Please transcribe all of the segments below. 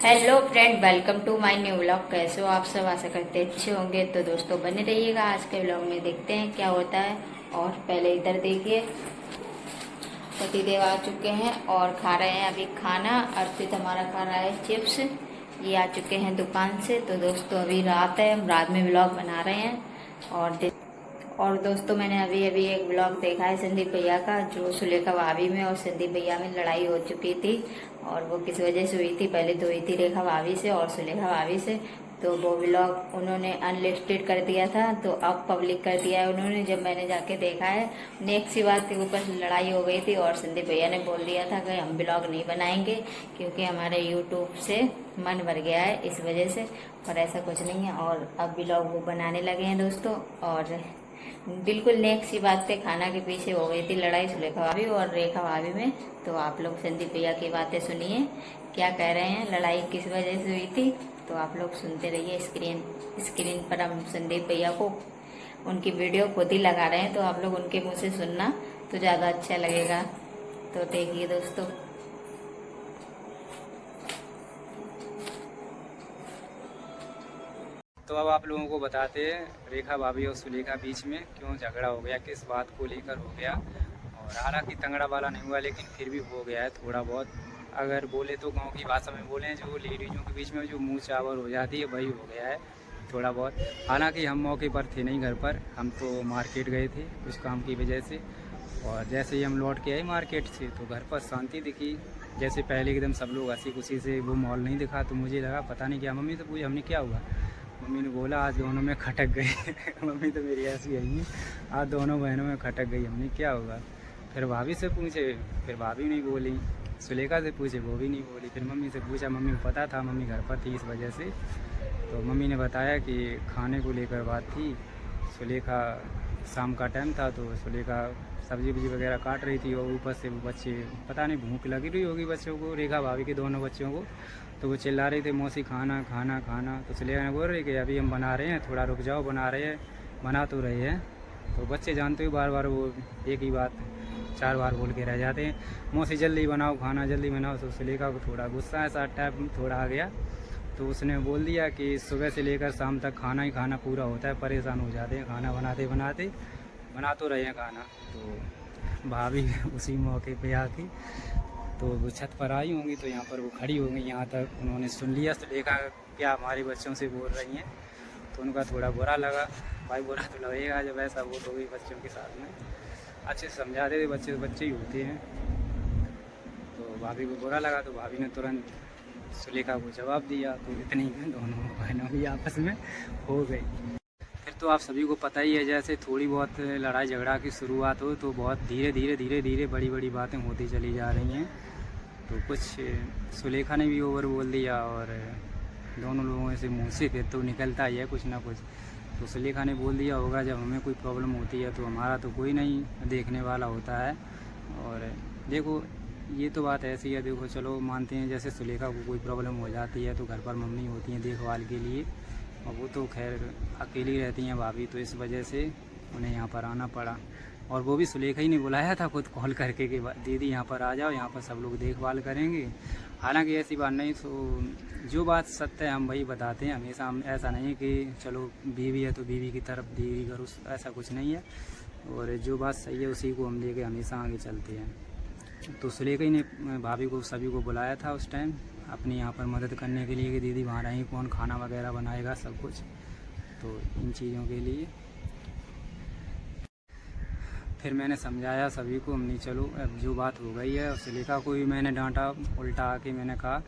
Hello friend, welcome to my new vlog. कैसे हो आप सब? आशा करते अच्छे होंगे। तो दोस्तों बने रहिएगा, आज के व्लॉग में देखते हैं क्या होता है। और पहले इधर देखिए, पतिदेव आ चुके हैं और खा रहे हैं अभी खाना। अर्पित हमारा खा रहा है चिप्स। ये आ चुके हैं दुकान से। तो दोस्तों अभी रात है, हम रात में व्लॉग बना रहे हैं। और दोस्तों मैंने अभी अभी एक ब्लॉग देखा है संदीप भैया का, जो सुलेखा भाभी में और संदीप भैया में लड़ाई हो चुकी थी। और वो किस वजह से हुई थी, पहले तो हुई थी रेखा भाभी से और सुलेखा भाभी से। तो वो ब्लॉग उन्होंने अनलिस्टेड कर दिया था, तो अब पब्लिक कर दिया है उन्होंने। जब मैंने जाके देखा है, नेक्स्ट सी बात के ऊपर लड़ाई हो गई थी और संदीप भैया ने बोल दिया था कि हम ब्लॉग नहीं बनाएंगे क्योंकि हमारे यूट्यूब से मन भर गया है इस वजह से। पर ऐसा कुछ नहीं है, और अब ब्लॉग वो बनाने लगे हैं दोस्तों। और बिल्कुल नेक्स्ट सी बात पे खाना के पीछे हो गई थी लड़ाई सुलेखा भाभी और रेखा भाभी में। तो आप लोग संदीप भैया की बातें सुनिए, क्या कह रहे हैं, लड़ाई किस वजह से हुई थी। तो आप लोग सुनते रहिए। स्क्रीन पर हम संदीप भैया को उनकी वीडियो खुद ही लगा रहे हैं, तो आप लोग उनके मुंह से सुनना तो ज़्यादा अच्छा लगेगा। तो देखिए दोस्तों। तो अब आप लोगों को बताते हैं रेखा भाभी और सुलेखा बीच में क्यों झगड़ा हो गया, किस बात को लेकर हो गया। और हालांकि तंगड़ा वाला नहीं हुआ, लेकिन फिर भी हो गया है थोड़ा बहुत। अगर बोले तो गांव की भाषा में बोलें, जो लेडीजों के बीच में जो मुँह चावर हो जाती है वही हो गया है थोड़ा बहुत। हालांकि हम मौके पर थे नहीं घर पर, हम तो मार्केट गए थे कुछ काम की वजह से। और जैसे ही हम लौट के आए मार्केट से तो घर पर शांति दिखी। जैसे पहले एकदम सब लोग हंसी खुशी से, वो मॉल नहीं दिखा तो मुझे लगा पता नहीं क्या। मम्मी से पूछी हमने क्या हुआ, मम्मी ने बोला आज दोनों में खटक गई। मम्मी तो मेरी ऐसी आई है, आज दोनों बहनों में खटक गई। हमने क्या होगा, फिर भाभी से पूछे, फिर भाभी नहीं बोली। सुलेखा से पूछे, वो भी नहीं बोली। फिर मम्मी से पूछा, मम्मी को पता था, मम्मी घर पर थी इस वजह से। तो मम्मी ने बताया कि खाने को लेकर बात थी। सुलेखा शाम का टाइम था तो सुलेखा सब्जी वब्जी वगैरह काट रही थी, और ऊपर से वो बच्चे, पता नहीं भूख लगी रही होगी बच्चों को, रेखा भाभी के दोनों बच्चों को। तो वो चिल्ला रहे थे मौसी खाना खाना खाना। तो सुलेखा ने बोल रही कि अभी हम बना रहे हैं, थोड़ा रुक जाओ, बना रहे हैं, बना तो रहे हैं। तो बच्चे जानते हुए बार बार वो एक ही बात 4 बार बोल के रह जाते हैं, मौसी जल्दी बनाओ खाना, जल्दी बनाओ। तो सुलेखा को थोड़ा गुस्सा ऐसा टाइप थोड़ा आ गया। तो उसने बोल दिया कि सुबह से लेकर शाम तक खाना ही खाना पूरा होता है, परेशान हो जाते हैं खाना बनाते बनाते, बना तो रहे हैं खाना। तो भाभी उसी मौके पे आके तो वो छत पर आई होंगी, तो यहाँ पर वो खड़ी होंगी, यहाँ तक उन्होंने सुन लिया। तो देखा क्या हमारे बच्चों से बोल रही हैं, तो उनका थोड़ा बुरा लगा। भाई बुरा तो लगेगा जब ऐसा वो तो गई बच्चों के साथ में। अच्छे से समझाते थे, बच्चे बच्चे ही होते हैं। तो भाभी को बुरा लगा, तो भाभी ने तुरंत सुलेखा को जवाब दिया। तो इतनी में दोनों बहनों की आपस में हो गई। फिर तो आप सभी को पता ही है, जैसे थोड़ी बहुत लड़ाई झगड़ा की शुरुआत हो तो बहुत धीरे धीरे धीरे धीरे बड़ी बड़ी बातें होती चली जा रही हैं। तो कुछ सुलेखा ने भी ओवर बोल दिया, और दोनों लोगों से मुँह से फिर तो निकलता ही है कुछ ना कुछ। तो सुलेखा ने बोल दिया होगा, जब हमें कोई प्रॉब्लम होती है तो हमारा तो कोई नहीं देखने वाला होता है। और देखो ये तो बात ऐसी है, देखो चलो मानते हैं, जैसे सुलेखा को कोई प्रॉब्लम हो जाती है तो घर पर मम्मी होती हैं देखभाल के लिए, और वो तो खैर अकेली रहती हैं भाभी, तो इस वजह से उन्हें यहाँ पर आना पड़ा। और वो भी सुलेखा ही ने बुलाया था खुद कॉल करके कि दीदी यहाँ पर आ जाओ, यहाँ पर सब लोग देखभाल करेंगे। हालांकि ऐसी बात नहीं, तो जो बात सत्य है हम वही बताते हैं हमेशा। हम ऐसा नहीं है कि चलो बीवी है तो बीवी की तरफ दीदी करो, ऐसा कुछ नहीं है। और जो बात सही है उसी को हम लेके हमेशा आगे चलते हैं। तो सुलेखा ही ने भाभी को सभी को बुलाया था उस टाइम अपनी यहाँ पर मदद करने के लिए कि दीदी वहाँ रहेंगी, कौन खाना वगैरह बनाएगा सब कुछ, तो इन चीज़ों के लिए। फिर मैंने समझाया सभी को, हमने चलो अब जो बात हो गई है। और सुलेखा को भी मैंने डांटा, उल्टा आके मैंने कहा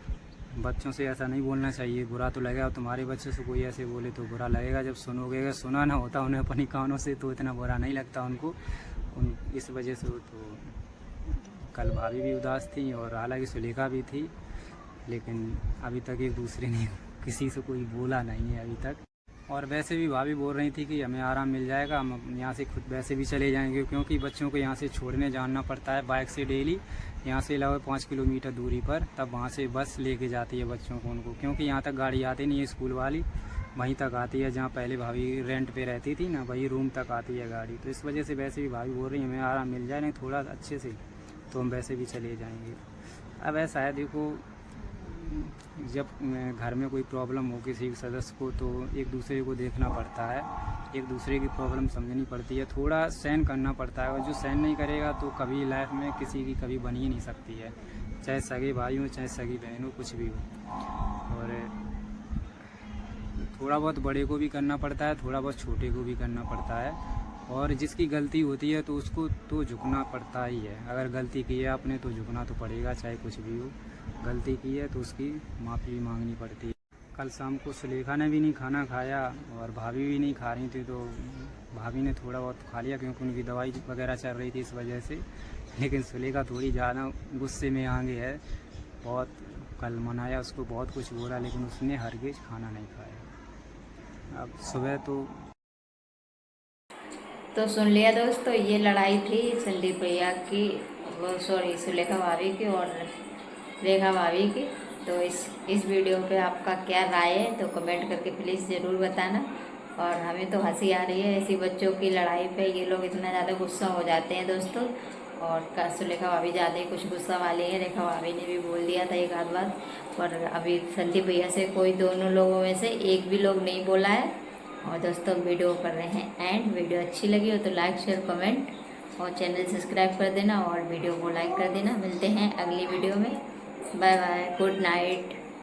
बच्चों से ऐसा नहीं बोलना चाहिए, बुरा तो लगेगा। तुम्हारे बच्चों से कोई ऐसे बोले तो बुरा लगेगा, जब सुनोगे, अगर सुना ना होता उन्हें अपनी कानों से तो इतना बुरा नहीं लगता उनको, इस वजह से। तो कल भाभी भी उदास थी, और हालांकि सुलेखा भी थी, लेकिन अभी तक एक दूसरे ने किसी से कोई बोला नहीं है अभी तक। और वैसे भी भाभी बोल रही थी कि हमें आराम मिल जाएगा, हम यहाँ से खुद वैसे भी चले जाएंगे, क्योंकि बच्चों को यहाँ से छोड़ने जाना पड़ता है बाइक से डेली। यहाँ से लगभग 5 किलोमीटर दूरी पर, तब वहाँ से बस लेके जाती है बच्चों को उनको, क्योंकि यहाँ तक गाड़ी आती नहीं है स्कूल वाली, वहीं तक आती है जहाँ पहले भाभी रेंट पे रहती थी ना, वही रूम तक आती है गाड़ी। तो इस वजह से वैसे भी भाभी बोल रही है हमें आराम मिल जाए, नहीं थोड़ा अच्छे से, तो हम वैसे भी चले जाएंगे। अब ऐसा है देखो, जब घर में कोई प्रॉब्लम हो किसी सदस्य को तो एक दूसरे को देखना पड़ता है, एक दूसरे की प्रॉब्लम समझनी पड़ती है, थोड़ा सहन करना पड़ता है। और जो सहन नहीं करेगा तो कभी लाइफ में किसी की कभी बन ही नहीं सकती है, चाहे सगे भाई हो चाहे सगी बहन हो, कुछ भी हो। और थोड़ा बहुत बड़े को भी करना पड़ता है, थोड़ा बहुत छोटे को भी करना पड़ता है। और जिसकी गलती होती है तो उसको तो झुकना पड़ता ही है। अगर गलती की है आपने तो झुकना तो पड़ेगा, चाहे कुछ भी हो। गलती की है तो उसकी माफ़ी भी मांगनी पड़ती है। कल शाम को सुलेखा ने भी नहीं खाना खाया और भाभी भी नहीं खा रही थी, तो भाभी ने थोड़ा बहुत खा लिया क्योंकि उनकी दवाई वगैरह चल रही थी इस वजह से। लेकिन सुलेखा थोड़ी ज़्यादा गुस्से में आगे है, बहुत कल मनाया उसको, बहुत कुछ बोला, लेकिन उसने हरगिज़ खाना नहीं खाया। अब सुबह तो सुन लिया दोस्तों, ये लड़ाई थी संदीप भैया की, वो सॉरी सुलेखा भाभी की और रेखा भाभी की। तो इस वीडियो पे आपका क्या राय है तो कमेंट करके प्लीज़ ज़रूर बताना। और हमें तो हंसी आ रही है ऐसी बच्चों की लड़ाई पे, ये लोग इतना ज़्यादा गुस्सा हो जाते हैं दोस्तों। और सुलेखा भाभी ज़्यादा ही कुछ गुस्सा वाली है, रेखा भाभी ने भी बोल दिया था एक आध बार, पर अभी संदीप भैया से कोई दोनों लोगों में से एक भी लोग नहीं बोला है। और दोस्तों वीडियो कर रहे हैं एंड, वीडियो अच्छी लगी हो तो लाइक शेयर कमेंट और चैनल सब्सक्राइब कर देना और वीडियो को लाइक कर देना। मिलते हैं अगली वीडियो में, बाय बाय, गुड नाइट।